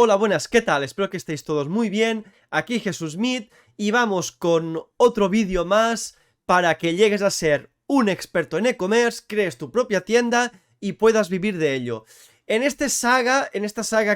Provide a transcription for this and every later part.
Hola, buenas, ¿qué tal? Espero que estéis todos muy bien. Aquí Jesús Smith y vamos con otro vídeo más para que llegues a ser un experto en e-commerce, crees tu propia tienda y puedas vivir de ello. En esta saga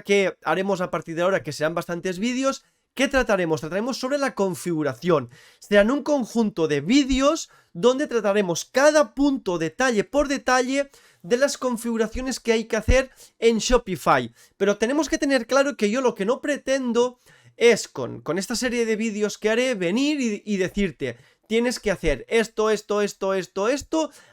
que haremos a partir de ahora, que serán bastantes vídeos, ¿qué trataremos? Trataremos sobre la configuración. Serán un conjunto de vídeos donde trataremos cada punto detalle por detalle de las configuraciones que hay que hacer en Shopify. Pero tenemos que tener claro que yo lo que no pretendo es con esta serie de vídeos que haré venir y decirte: tienes que hacer esto,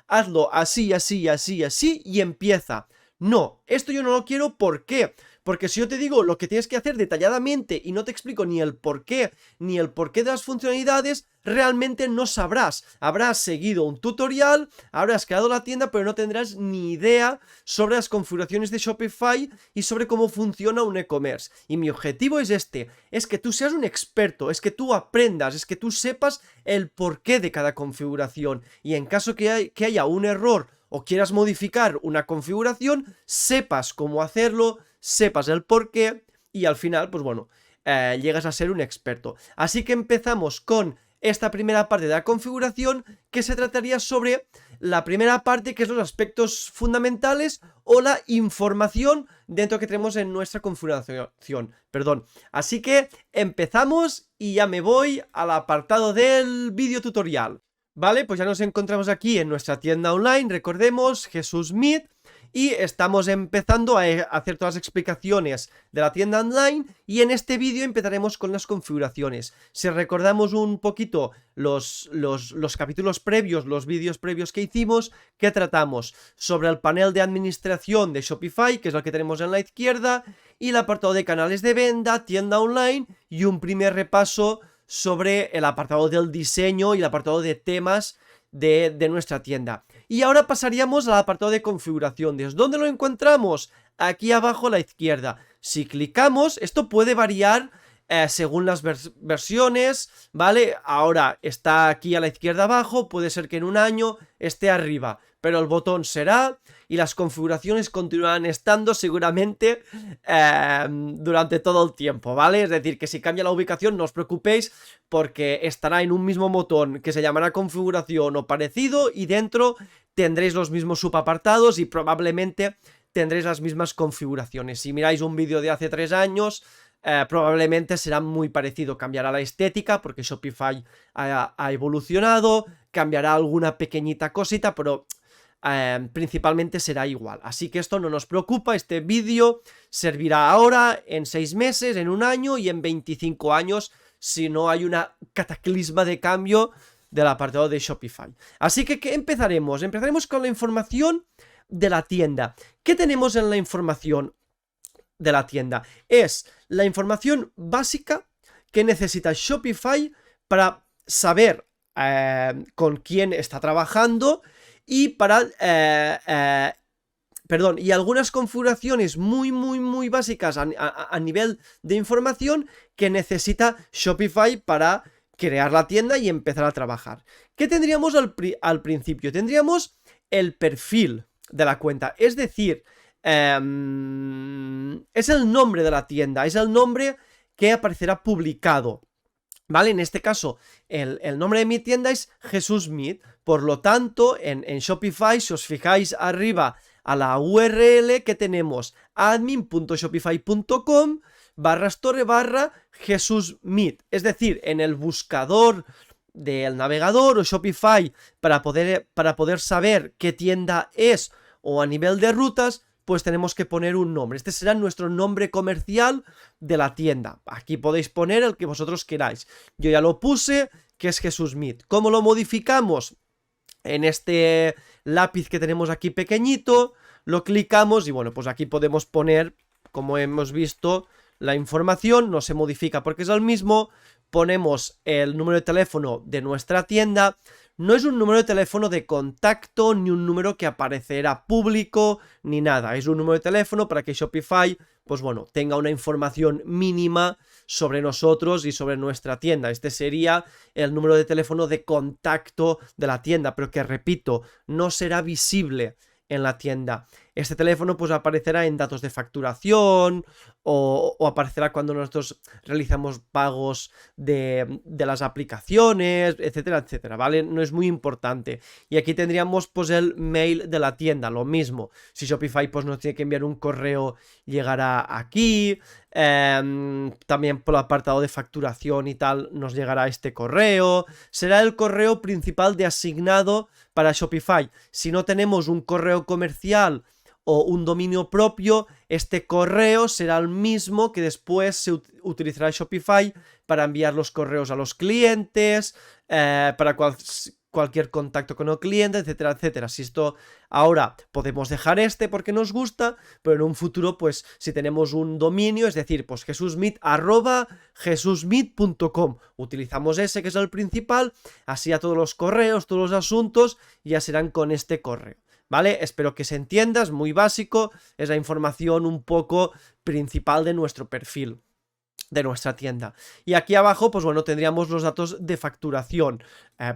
hazlo así, así, así, así y empieza. No, esto yo no lo quiero. ¿Por qué? Porque si yo te digo lo que tienes que hacer detalladamente y no te explico ni el porqué de las funcionalidades, realmente no sabrás. Habrás seguido un tutorial, habrás creado la tienda, pero no tendrás ni idea sobre las configuraciones de Shopify y sobre cómo funciona un e-commerce. Y mi objetivo es es que tú seas un experto, es que tú aprendas, es que tú sepas el porqué de cada configuración. Y en caso que haya un error o quieras modificar una configuración, sepas cómo hacerlo, sepas el porqué y al final, pues bueno, llegas a ser un experto. Así que empezamos con esta primera parte de la configuración, que se trataría sobre la primera parte, que es los aspectos fundamentales o la información dentro que tenemos en nuestra configuración. Así que empezamos y ya me voy al apartado del vídeo tutorial. Vale, pues ya nos encontramos aquí en nuestra tienda online, recordemos, Jesús Smith, y estamos empezando a hacer todas las explicaciones de la tienda online y en este vídeo empezaremos con las configuraciones. Si recordamos un poquito los capítulos previos, los vídeos previos que hicimos, que tratamos sobre el panel de administración de Shopify, que es el que tenemos en la izquierda, y el apartado de canales de venta, tienda online y un primer repaso sobre el apartado del diseño y el apartado de temas de nuestra tienda. Y ahora pasaríamos al apartado de configuración. ¿Desde dónde lo encontramos? Aquí abajo a la izquierda. Si clicamos, esto puede variar según las versiones, ¿vale? Ahora está aquí a la izquierda abajo, puede ser que en un año esté arriba, pero el botón será y las configuraciones continuarán estando seguramente durante todo el tiempo, ¿vale? Es decir, que si cambia la ubicación no os preocupéis, porque estará en un mismo botón que se llamará configuración o parecido y dentro tendréis los mismos subapartados y probablemente tendréis las mismas configuraciones. Si miráis un vídeo de hace 3 años, probablemente será muy parecido. Cambiará la estética porque Shopify ha evolucionado, cambiará alguna pequeñita cosita, pero principalmente será igual. Así que esto no nos preocupa. Este vídeo servirá ahora, en 6 meses, en un año y en 25 años si no hay una cataclisma de cambio del apartado de Shopify. Así que ¿qué empezaremos? Empezaremos con la información de la tienda. ¿Qué tenemos en la información de la tienda? Es la información básica que necesita Shopify para saber con quién está trabajando y para y algunas configuraciones muy básicas a nivel de información que necesita Shopify para crear la tienda y empezar a trabajar. ¿Qué tendríamos al principio? Tendríamos el perfil de la cuenta, es decir, es el nombre de la tienda, es el nombre que aparecerá publicado, ¿vale? En este caso, el nombre de mi tienda es Jesús Smith. Por lo tanto, en Shopify, si os fijáis arriba a la URL que tenemos, admin.shopify.com/store/ Smith. Es decir, en el buscador del navegador o Shopify, para poder saber qué tienda es o a nivel de rutas, pues tenemos que poner un nombre. Este será nuestro nombre comercial de la tienda. Aquí podéis poner el que vosotros queráis. Yo ya lo puse, que es Jesús Smith. ¿Cómo lo modificamos? En este lápiz que tenemos aquí pequeñito, lo clicamos y bueno, pues aquí podemos poner, como hemos visto, la información. No se modifica porque es el mismo. Ponemos el número de teléfono de nuestra tienda. No es un número de teléfono de contacto, ni un número que aparecerá público, ni nada. Es un número de teléfono para que Shopify, pues bueno, tenga una información mínima sobre nosotros y sobre nuestra tienda. Este sería el número de teléfono de contacto de la tienda, pero que, repito, no será visible en la tienda. Este teléfono pues aparecerá en datos de facturación o aparecerá cuando nosotros realizamos pagos de las aplicaciones, etcétera, etcétera, ¿vale? No es muy importante. Y aquí tendríamos pues el mail de la tienda, lo mismo. Si Shopify pues nos tiene que enviar un correo, llegará aquí. También por el apartado de facturación y tal nos llegará este correo. Será el correo principal de asignado para Shopify. Si no tenemos un correo comercial o un dominio propio, este correo será el mismo que después se utilizará Shopify para enviar los correos a los clientes, para cualquier contacto con el cliente, etcétera, etcétera. Si esto ahora podemos dejar este porque nos gusta, pero en un futuro, pues si tenemos un dominio, es decir, pues jesusmit@jesusmit.com, utilizamos ese que es el principal, así a todos los correos, todos los asuntos ya serán con este correo. ¿Vale? Espero que se entienda, es muy básico, es la información un poco principal de nuestro perfil, de nuestra tienda. Y aquí abajo, pues bueno, tendríamos los datos de facturación.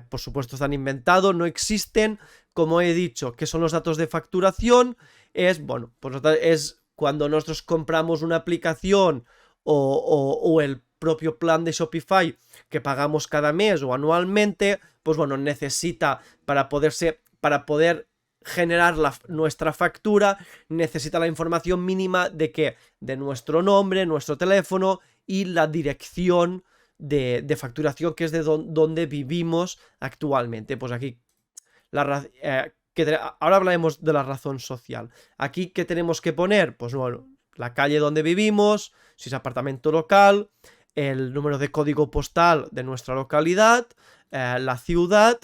Por supuesto están inventados, no existen. Como he dicho, ¿qué son los datos de facturación? Es, bueno, pues es cuando nosotros compramos una aplicación o el propio plan de Shopify que pagamos cada mes o anualmente, pues bueno, necesita para poder generar nuestra factura, necesita la información mínima de que de nuestro nombre, nuestro teléfono y la dirección de facturación, que es de donde vivimos actualmente. Pues aquí ahora hablaremos de la razón social. Aquí, ¿qué tenemos que poner? Pues bueno, la calle donde vivimos, si es apartamento local, el número de código postal de nuestra localidad, la ciudad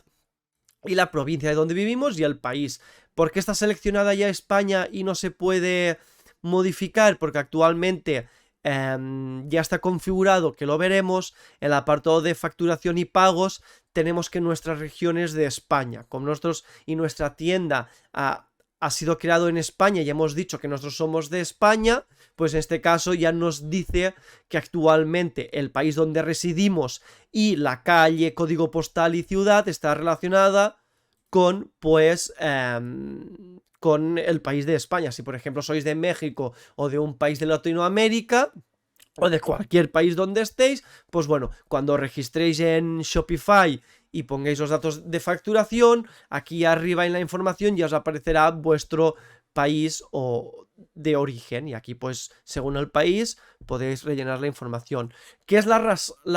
y la provincia de donde vivimos y el país. ¿Por qué está seleccionada ya España y no se puede modificar? Porque actualmente ya está configurado, que lo veremos, en el apartado de facturación y pagos tenemos que nuestras regiones de España, como nosotros y nuestra tienda ha sido creado en España y hemos dicho que nosotros somos de España, pues en este caso ya nos dice que actualmente el país donde residimos y la calle, código postal y ciudad está relacionada con, pues, con el país de España. Si por ejemplo sois de México o de un país de Latinoamérica o de cualquier país donde estéis, pues bueno, cuando registréis en Shopify y pongáis los datos de facturación, aquí arriba en la información ya os aparecerá vuestro país o de origen, y aquí pues según el país podéis rellenar la información. ¿Qué es la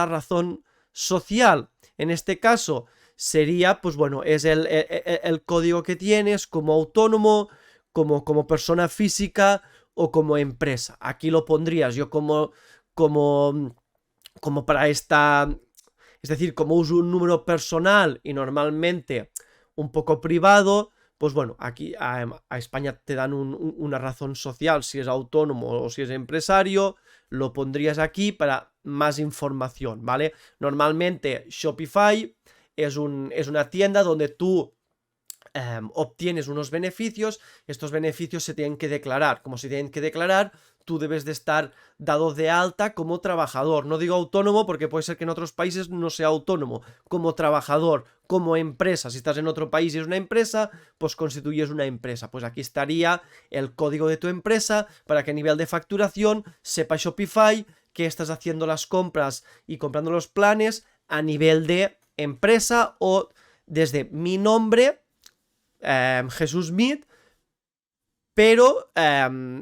razón social? En este caso sería, pues bueno, es el código que tienes como autónomo, como persona física o como empresa. Aquí lo pondrías yo como para esta... Es decir, como uso un número personal y normalmente un poco privado, pues bueno, aquí a España te dan una razón social si es autónomo o si es empresario, lo pondrías aquí para más información, ¿vale? Normalmente Shopify es una tienda donde tú obtienes unos beneficios, estos beneficios se tienen que declarar. Como se tienen que declarar, tú debes de estar dado de alta como trabajador. No digo autónomo porque puede ser que en otros países no sea autónomo, como trabajador, como empresa. Si estás en otro país y es una empresa, pues constituyes una empresa. Pues aquí estaría el código de tu empresa para que a nivel de facturación sepa Shopify que estás haciendo las compras y comprando los planes a nivel de empresa o desde mi nombre, Jesús Mit, pero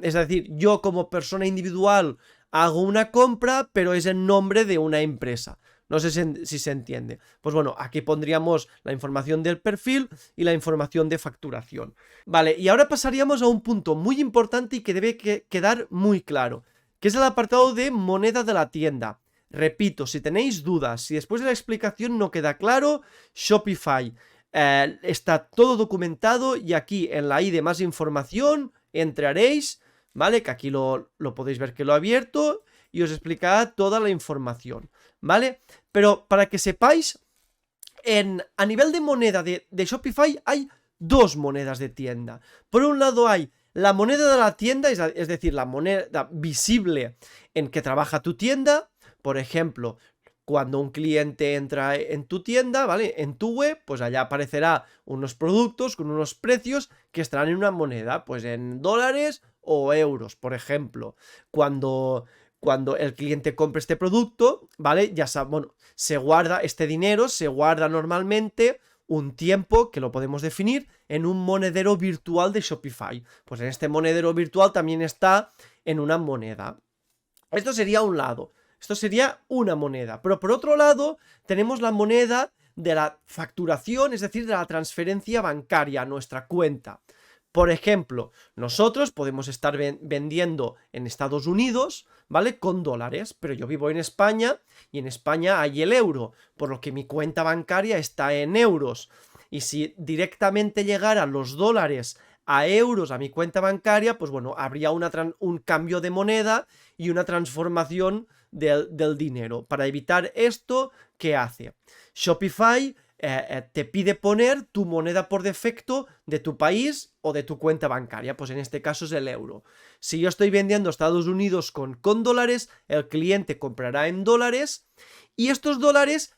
es decir, yo como persona individual hago una compra, pero es en nombre de una empresa. No sé si se entiende. Pues bueno, aquí pondríamos la información del perfil y la información de facturación. Vale, y ahora pasaríamos a un punto muy importante y que debe quedar muy claro, que es el apartado de moneda de la tienda. Repito, si tenéis dudas, si después de la explicación no queda claro, Shopify está todo documentado y aquí en la i de más información entraréis, ¿vale? Que aquí lo podéis ver que lo he abierto y os explicará toda la información, ¿vale? Pero para que sepáis, a nivel de moneda de Shopify hay dos monedas de tienda. Por un lado hay la moneda de la tienda, es decir, la moneda visible en que trabaja tu tienda. Por ejemplo, cuando un cliente entra en tu tienda, ¿vale? En tu web, pues allá aparecerá unos productos con unos precios que estarán en una moneda, pues en dólares o euros, por ejemplo. Cuando el cliente compre este producto, ¿vale? Ya sabe, bueno, se guarda este dinero, se guarda normalmente un tiempo que lo podemos definir en un monedero virtual de Shopify. Pues en este monedero virtual también está en una moneda. Esto sería un lado. Esto sería una moneda. Pero por otro lado, tenemos la moneda de la facturación, es decir, de la transferencia bancaria a nuestra cuenta. Por ejemplo, nosotros podemos estar vendiendo en Estados Unidos, ¿vale? Con dólares, pero yo vivo en España y en España hay el euro, por lo que mi cuenta bancaria está en euros. Y si directamente llegaran los dólares a euros a mi cuenta bancaria, pues bueno, habría un cambio de moneda y una transformación del dinero. Para evitar esto, ¿qué hace? Shopify te pide poner tu moneda por defecto de tu país o de tu cuenta bancaria, pues en este caso es el euro. Si yo estoy vendiendo a Estados Unidos con dólares, el cliente comprará en dólares y estos dólares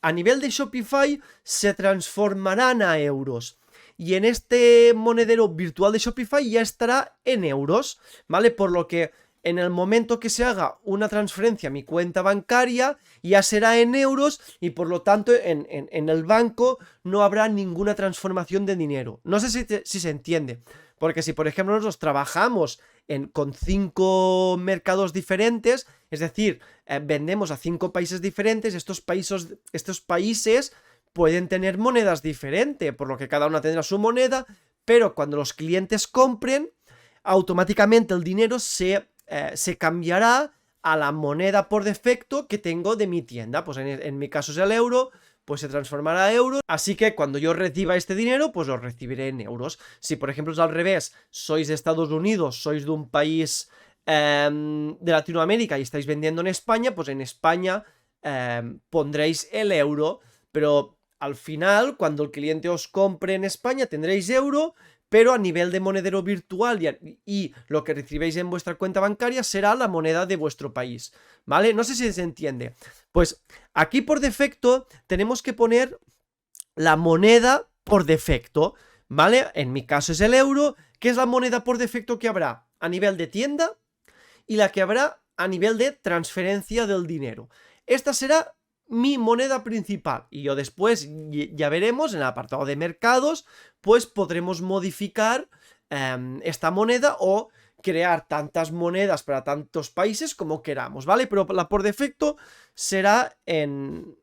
a nivel de Shopify se transformarán a euros. Y en este monedero virtual de Shopify ya estará en euros, ¿vale? Por lo que en el momento que se haga una transferencia a mi cuenta bancaria, ya será en euros y por lo tanto en el banco no habrá ninguna transformación de dinero. No sé si se entiende, porque si por ejemplo nosotros trabajamos con 5 mercados diferentes, es decir, vendemos a 5 países diferentes, estos países pueden tener monedas diferentes, por lo que cada una tendrá su moneda, pero cuando los clientes compren, automáticamente el dinero se cambiará a la moneda por defecto que tengo de mi tienda. Pues en mi caso es el euro, pues se transformará a euros. Así que cuando yo reciba este dinero, pues lo recibiré en euros. Si por ejemplo es al revés, sois de Estados Unidos, sois de un país de Latinoamérica y estáis vendiendo en España, pues en España pondréis el euro, pero al final, cuando el cliente os compre en España, tendréis euro, pero a nivel de monedero virtual y lo que recibéis en vuestra cuenta bancaria será la moneda de vuestro país, ¿vale? No sé si se entiende. Pues aquí por defecto tenemos que poner la moneda por defecto, ¿vale? En mi caso es el euro, que es la moneda por defecto que habrá a nivel de tienda y la que habrá a nivel de transferencia del dinero. Esta será mi moneda principal y yo después ya veremos en el apartado de mercados, pues podremos modificar esta moneda o crear tantas monedas para tantos países como queramos, ¿vale? Pero la por defecto será en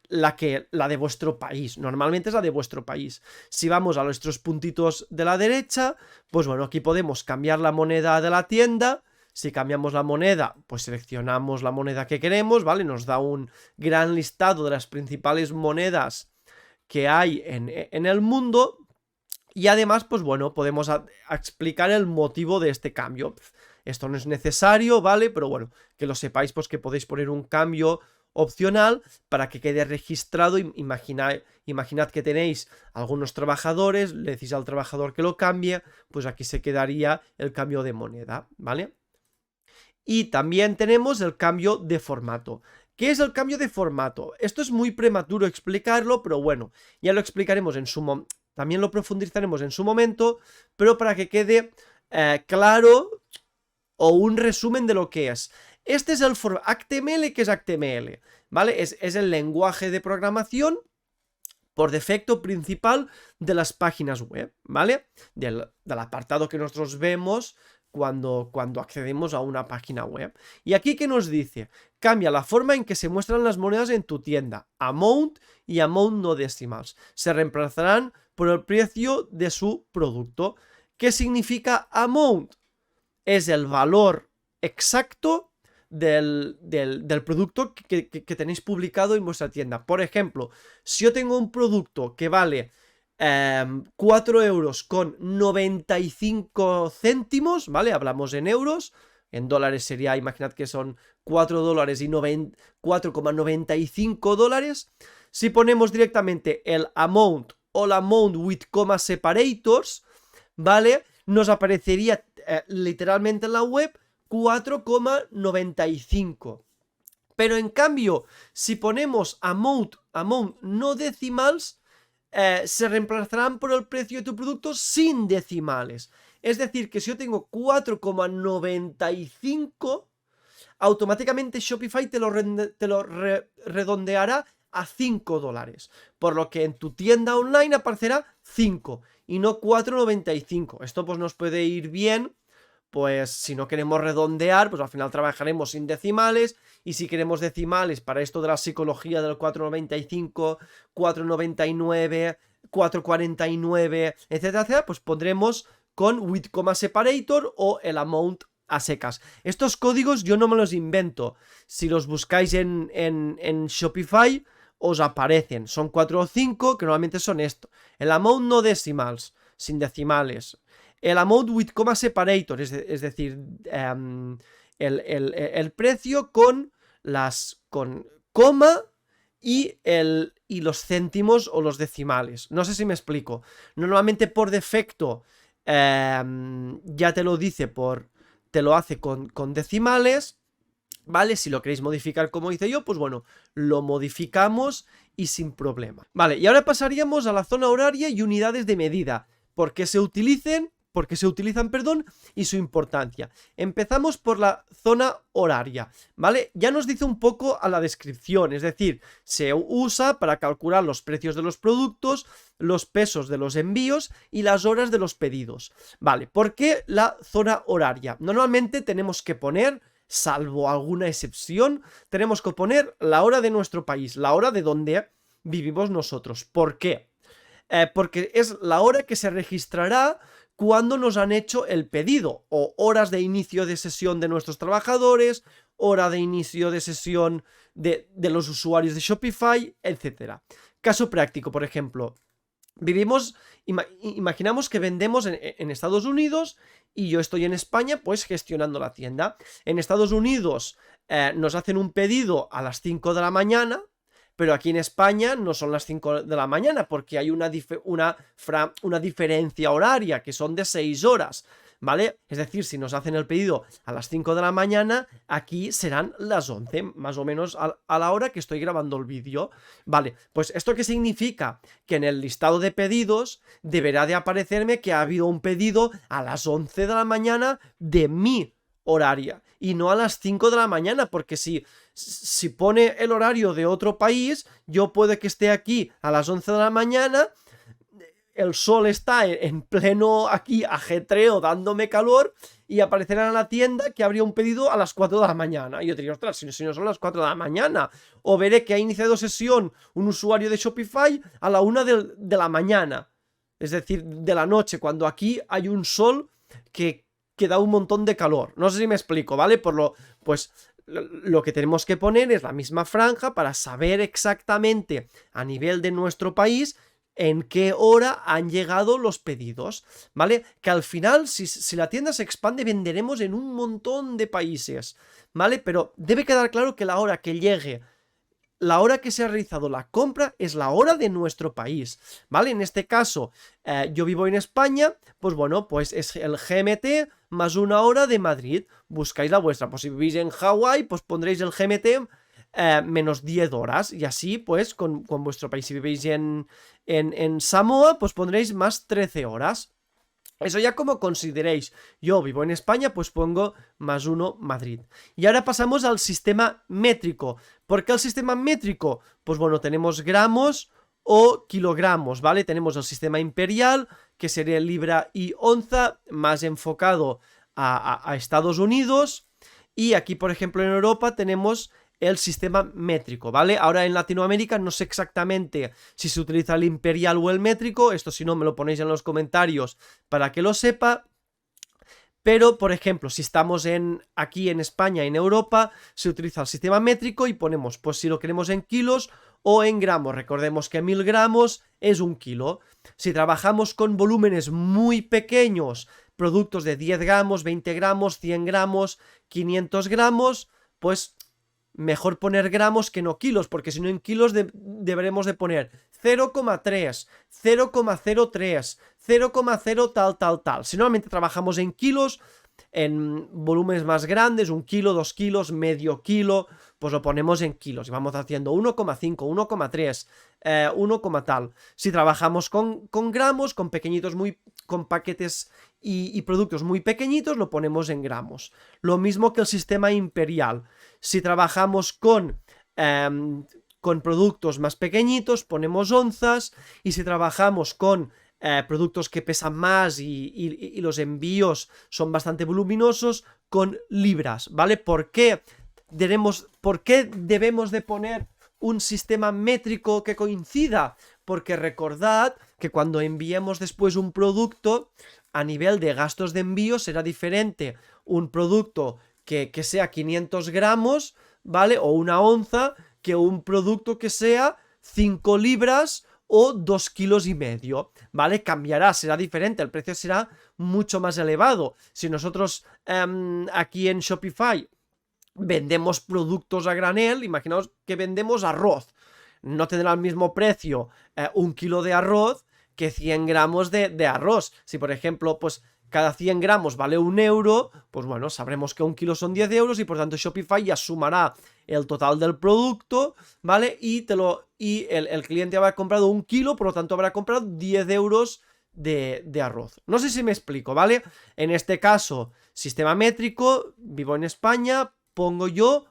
la de vuestro país, normalmente es la de vuestro país. Si vamos a nuestros puntitos de la derecha, pues bueno, aquí podemos cambiar la moneda de la tienda. Si cambiamos la moneda, pues seleccionamos la moneda que queremos, ¿vale? Nos da un gran listado de las principales monedas que hay en el mundo. Y además, pues bueno, podemos explicar el motivo de este cambio. Esto no es necesario, ¿vale? Pero bueno, que lo sepáis, pues que podéis poner un cambio opcional para que quede registrado. Imaginad que tenéis algunos trabajadores, le decís al trabajador que lo cambie, pues aquí se quedaría el cambio de moneda, ¿vale? Y también tenemos el cambio de formato. ¿Qué es el cambio de formato? Esto es muy prematuro explicarlo, pero bueno, ya lo explicaremos en su momento. También lo profundizaremos en su momento, pero para que quede claro o un resumen de lo que es. Este es el HTML, que es HTML, ¿vale? Es el lenguaje de programación por defecto principal de las páginas web, ¿vale? Del apartado que nosotros vemos cuando accedemos a una página web. Y aquí, ¿qué nos dice? Cambia la forma en que se muestran las monedas en tu tienda. Amount y amount no decimals se reemplazarán por el precio de su producto. ¿Qué significa amount? Es el valor exacto del producto que tenéis publicado en vuestra tienda. Por ejemplo, si yo tengo un producto que vale 4 euros con 95 céntimos, ¿vale? Hablamos en euros, en dólares sería, imaginad que son 4 dólares y 4,95 dólares. Si ponemos directamente el amount o el amount with comma separators, ¿vale? Nos aparecería literalmente en la web 4,95. Pero en cambio, si ponemos amount no decimals, se reemplazarán por el precio de tu producto sin decimales. Es decir, que si yo tengo 4,95, automáticamente Shopify te lo redondeará a $5. Por lo que en tu tienda online aparecerá 5 y no 4,95. Esto pues nos puede ir bien. Pues si no queremos redondear, pues al final trabajaremos sin decimales. Y si queremos decimales para esto de la psicología del 4,95, 4,99, 4,49, etcétera, etcétera, pues pondremos con with comma separator o el amount a secas. Estos códigos yo no me los invento. Si los buscáis en Shopify, os aparecen. Son 4 o 5, que normalmente son esto. El amount no decimals, sin decimales. El amount with comma separator, es decir, el precio con coma y los céntimos o los decimales. No sé si me explico. Normalmente por defecto ya te lo dice te lo hace con decimales, ¿vale? Si lo queréis modificar como hice yo, pues bueno, lo modificamos y sin problema. Vale, y ahora pasaríamos a la zona horaria y unidades de medida. ¿Por qué se utilizan, y su importancia? Empezamos por la zona horaria, ¿vale? Ya nos dice un poco a la descripción, es decir, se usa para calcular los precios de los productos, los pesos de los envíos y las horas de los pedidos. Vale, ¿por qué la zona horaria? Normalmente tenemos que poner, salvo alguna excepción, tenemos que poner la hora de nuestro país, la hora de donde vivimos nosotros. ¿Por qué? Porque es la hora que se registrará cuando nos han hecho el pedido, o horas de inicio de sesión de nuestros trabajadores, hora de inicio de sesión de los usuarios de Shopify, etc. Caso práctico, por ejemplo, imaginamos que vendemos en Estados Unidos y yo estoy en España pues gestionando la tienda. En Estados Unidos nos hacen un pedido a las 5 de la mañana, pero aquí en España no son las 5 de la mañana porque hay una diferencia horaria que son de 6 horas, ¿vale? Es decir, si nos hacen el pedido a las 5 de la mañana, aquí serán las 11, más o menos a la hora que estoy grabando el vídeo. Vale, pues ¿esto qué significa? Que en el listado de pedidos deberá de aparecerme que ha habido un pedido a las 11 de la mañana de mi horaria y no a las 5 de la mañana, porque si pone el horario de otro país, yo puede que esté aquí a las 11 de la mañana, el sol está en pleno aquí ajetreo dándome calor y aparecerá en la tienda que habría un pedido a las 4 de la mañana. Y yo diría, ostras, si no son las 4 de la mañana. O veré que ha iniciado sesión un usuario de Shopify a la 1 de la mañana, es decir, de la noche, cuando aquí hay un sol que da un montón de calor. No sé si me explico, ¿vale? Pues lo que tenemos que poner es la misma franja para saber exactamente a nivel de nuestro país en qué hora han llegado los pedidos, ¿vale? Que al final, si la tienda se expande, venderemos en un montón de países, ¿vale? Pero debe quedar claro que la hora que llegue, la hora que se ha realizado la compra es la hora de nuestro país, ¿vale? En este caso, yo vivo en España, pues bueno, pues es el GMT más una hora de Madrid. Buscáis la vuestra, pues si vivís en Hawái, pues pondréis el GMT menos 10 horas, y así, pues, con vuestro país. Si vivís en Samoa, pues pondréis más 13 horas. Eso ya como consideréis. Yo vivo en España, pues pongo más 1 Madrid. Y ahora pasamos al sistema métrico. ¿Por qué el sistema métrico? Pues bueno, tenemos gramos o kilogramos, ¿vale? Tenemos el sistema imperial, que sería libra y onza, más enfocado a Estados Unidos. Y aquí, por ejemplo, en Europa tenemos el sistema métrico, ¿vale? Ahora en Latinoamérica no sé exactamente si se utiliza el imperial o el métrico, esto si no me lo ponéis en los comentarios para que lo sepa. Pero, por ejemplo, si estamos aquí en España, en Europa, se utiliza el sistema métrico y ponemos, pues si lo queremos en kilos o en gramos. Recordemos que 1000 gramos es 1 kilo. Si trabajamos con volúmenes muy pequeños, productos de 10 gramos, 20 gramos, 100 gramos, 500 gramos, pues mejor poner gramos que no kilos, porque si no en kilos deberemos de poner 0,3, 0,03, 0,0 tal. Si normalmente trabajamos en kilos, en volúmenes más grandes, 1 kilo, 2 kilos, medio kilo, pues lo ponemos en kilos y vamos haciendo 1,5, 1,3, 1, tal. Si trabajamos con gramos, con pequeñitos, con paquetes y productos muy pequeñitos, lo ponemos en gramos. Lo mismo que el sistema imperial. Si trabajamos con productos más pequeñitos, ponemos onzas, y si trabajamos con productos que pesan más y los envíos son bastante voluminosos, con libras, ¿vale? ¿Por qué debemos de poner un sistema métrico que coincida? Porque recordad que cuando enviemos después un producto, a nivel de gastos de envío será diferente un producto que sea 500 gramos, ¿vale? O 1 onza, que un producto que sea 5 libras o 2,5 kilos, ¿vale? Cambiará, será diferente, el precio será mucho más elevado. Si nosotros aquí en Shopify vendemos productos a granel, imaginaos que vendemos arroz, no tendrá el mismo precio 1 kilo de arroz que 100 gramos de arroz. Si por ejemplo, pues cada 100 gramos vale 1 euro, pues bueno, sabremos que 1 kilo son 10 euros y por tanto Shopify ya sumará el total del producto, ¿vale? Y el cliente habrá comprado 1 kilo, por lo tanto habrá comprado 10 euros de arroz. No sé si me explico, ¿vale? En este caso, sistema métrico, vivo en España, pongo yo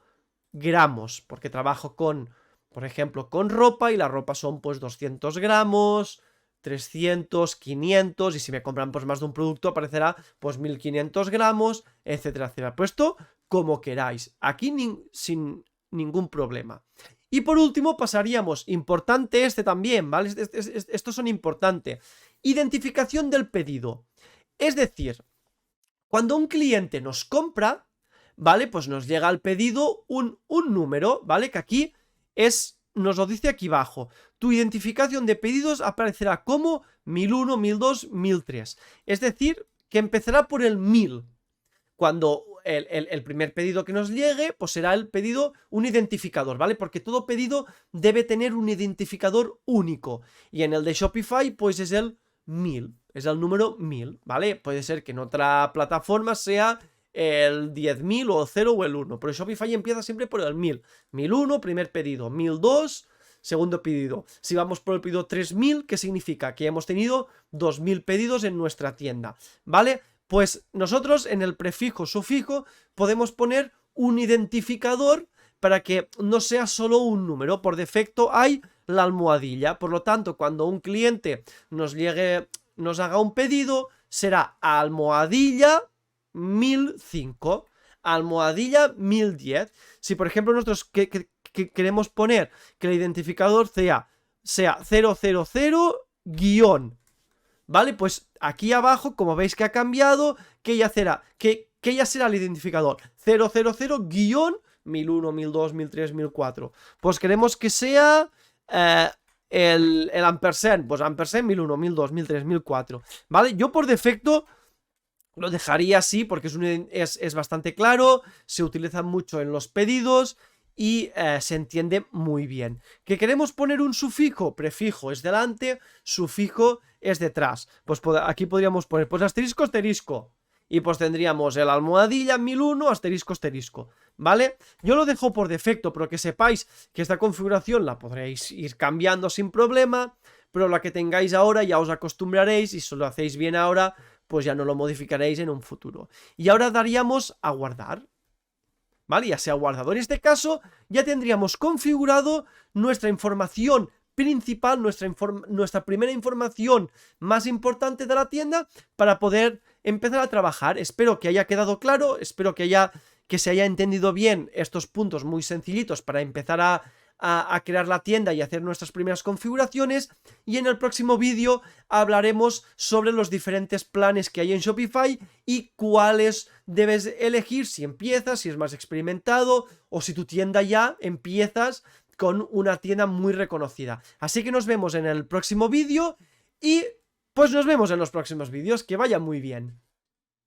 gramos, porque trabajo con, por ejemplo, con ropa, y la ropa son pues 200 gramos, 300, 500, y si me compran pues más de un producto aparecerá pues 1500 gramos, etcétera, etcétera. Pues esto como queráis, aquí sin ningún problema. Y por último pasaríamos, importante también, ¿vale? Estos son importantes. Identificación del pedido. Es decir, cuando un cliente nos compra, ¿vale? Pues nos llega al pedido un número, ¿vale? Que aquí nos lo dice aquí abajo. Tu identificación de pedidos aparecerá como 1001, 1002, 1003. Es decir, que empezará por el 1000. Cuando el primer pedido que nos llegue, pues será el pedido, un identificador, ¿vale? Porque todo pedido debe tener un identificador único. Y en el de Shopify, pues es el 1000. Es el número 1000, ¿vale? Puede ser que en otra plataforma sea el 10.000 o 0 o el 1, pero Shopify empieza siempre por el 1000. 1001, primer pedido. 1002, segundo pedido. Si vamos por el pedido 3000, ¿qué significa? Que hemos tenido 2000 pedidos en nuestra tienda, ¿vale? Pues nosotros en el prefijo, sufijo, podemos poner un identificador para que no sea solo un número. Por defecto hay la almohadilla, por lo tanto, cuando un cliente nos haga un pedido, será almohadilla 1005, almohadilla 1010. Si por ejemplo nosotros queremos poner que el identificador sea 000 guión, ¿vale? Pues aquí abajo, como veis que ha cambiado, que ya será el identificador 000 guión 1001, 1002, 1003, 1004. Pues queremos que sea el ampersand, pues ampersand 1001, 1002, 1003, 1004, ¿vale? Yo por defecto lo dejaría así porque es bastante claro, se utiliza mucho en los pedidos y se entiende muy bien. ¿Que queremos poner un sufijo? Prefijo es delante, sufijo es detrás. Pues aquí podríamos poner pues asterisco, asterisco. Y pues tendríamos el almohadilla 1001, asterisco, asterisco, ¿vale? Yo lo dejo por defecto, pero que sepáis que esta configuración la podréis ir cambiando sin problema, pero la que tengáis ahora ya os acostumbraréis, y si lo hacéis bien ahora, pues ya no lo modificaréis en un futuro. Y ahora daríamos a guardar, ¿vale? Ya se ha guardado. En este caso ya tendríamos configurado nuestra información principal, nuestra primera información más importante de la tienda para poder empezar a trabajar. Espero que haya quedado claro, espero que se haya entendido bien estos puntos muy sencillitos para empezar a crear la tienda y hacer nuestras primeras configuraciones. Y en el próximo vídeo hablaremos sobre los diferentes planes que hay en Shopify y cuáles debes elegir si empiezas, si es más experimentado o si tu tienda ya empiezas con una tienda muy reconocida. Así que nos vemos en el próximo vídeo y pues nos vemos en los próximos vídeos. Que vaya muy bien.